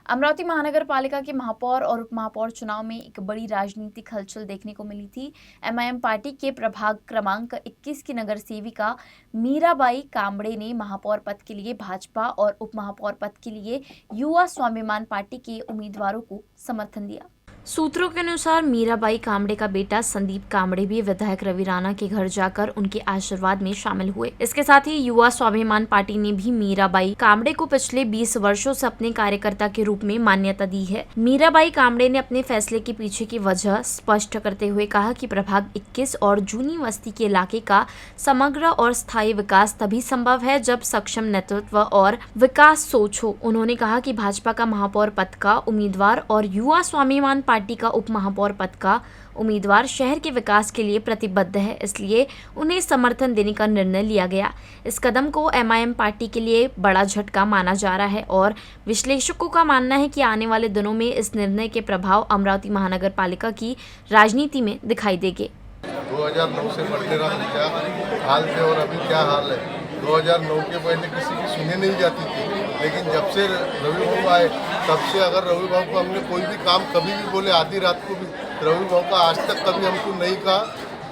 अमरावती महानगर पालिका के महापौर और उपमहापौर चुनाव में एक बड़ी राजनीतिक हलचल देखने को मिली थी। एमआईएम पार्टी के प्रभाग क्रमांक 21 की नगर सेविका मीराबाई कांबड़े ने महापौर पद के लिए भाजपा और उपमहापौर पद के लिए युवा स्वाभिमान पार्टी के उम्मीदवारों को समर्थन दिया। सूत्रों के अनुसार मीराबाई कांबड़े का बेटा संदीप कांबड़े भी विधायक रवि राणा के घर जाकर उनके आशीर्वाद में शामिल हुए। इसके साथ ही युवा स्वाभिमान पार्टी ने भी मीराबाई कांबड़े को पिछले 20 वर्षों से अपने कार्यकर्ता के रूप में मान्यता दी है। मीराबाई कांबड़े ने अपने फैसले के पीछे की वजह स्पष्ट करते हुए कहा कि प्रभाग 21 और जूनी बस्ती के इलाके का समग्र और स्थायी विकास तभी संभव है जब सक्षम नेतृत्व और विकास सोच हो। उन्होंने कहा कि भाजपा का महापौर पद का उम्मीदवार और युवा स्वाभिमान पार्टी का उप महापौर पद का उम्मीदवार शहर के विकास के लिए प्रतिबद्ध है, इसलिए उन्हें समर्थन देने का निर्णय लिया गया। इस कदम को एमआईएम पार्टी के लिए बड़ा झटका माना जा रहा है और विश्लेषकों का मानना है कि आने वाले दिनों में इस निर्णय के प्रभाव अमरावती महानगर पालिका की राजनीति में दिखाई देंगे। 2009 से बढ़ते रहा क्या हाल थे और अभी क्या हाल है। 2009 के पहले किसी की सुनी नहीं जाती थी, लेकिन जब से रवि बाबू आए तब से अगर रवि बाबू को हमने कोई भी काम कभी भी बोले, आधी रात को भी रवि बाबू का आज तक कभी हमको नहीं कहा,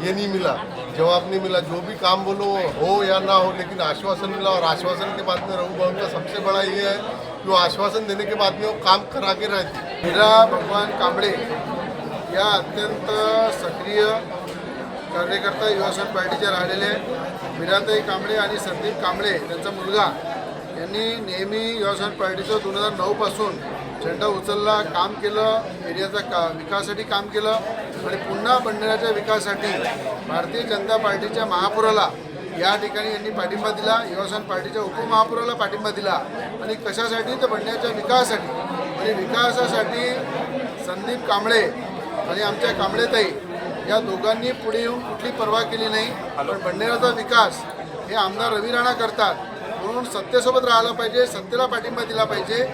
ये नहीं मिला, जवाब नहीं मिला। जो भी काम बोलो हो या ना हो, लेकिन आश्वासन मिला। और आश्वासन के बाद में रवि बाबू का सबसे बड़ा ये है कि वो आश्वासन देने के बाद में वो काम करा के रहते। मीरा भगवान कांबळे या अत्यंत सक्रिय कार्यकर्ता युवासेना पार्टीचे राहिलेले आहे। मीराताई कांबळे आणि संदीप कांबळे त्यांचा मुलगा यांनी नेहमी युवासेना पार्टीचं 2009 पासून झेंडा उचलला, काम केलं, एरियाचा विकासासाठी काम केलं आणि पुन्हा बंडाऱ्याच्या विकासासाठी भारतीय जनता पार्टीच्या महापौराला या ठिकाणी यांनी पाठिंबा दिला, युवासेना पार्टीच्या उपमहापौराला पाठिंबा दिला आणि कशासाठी तर बंडाऱ्याच्या विकासासाठी। आणि विकासासाठी संदीप कांबळे आणि आमच्या कांबळेताई या दोघांनी पुढे येऊन कुठली पर्वा केली नाही, पण बंडाऱ्याचा विकास हे आमदार रवी राणा करतात, म्हणून सत्तेसोबत राहायला पाहिजे, सत्तेला पाठिंबा दिला पाहिजे।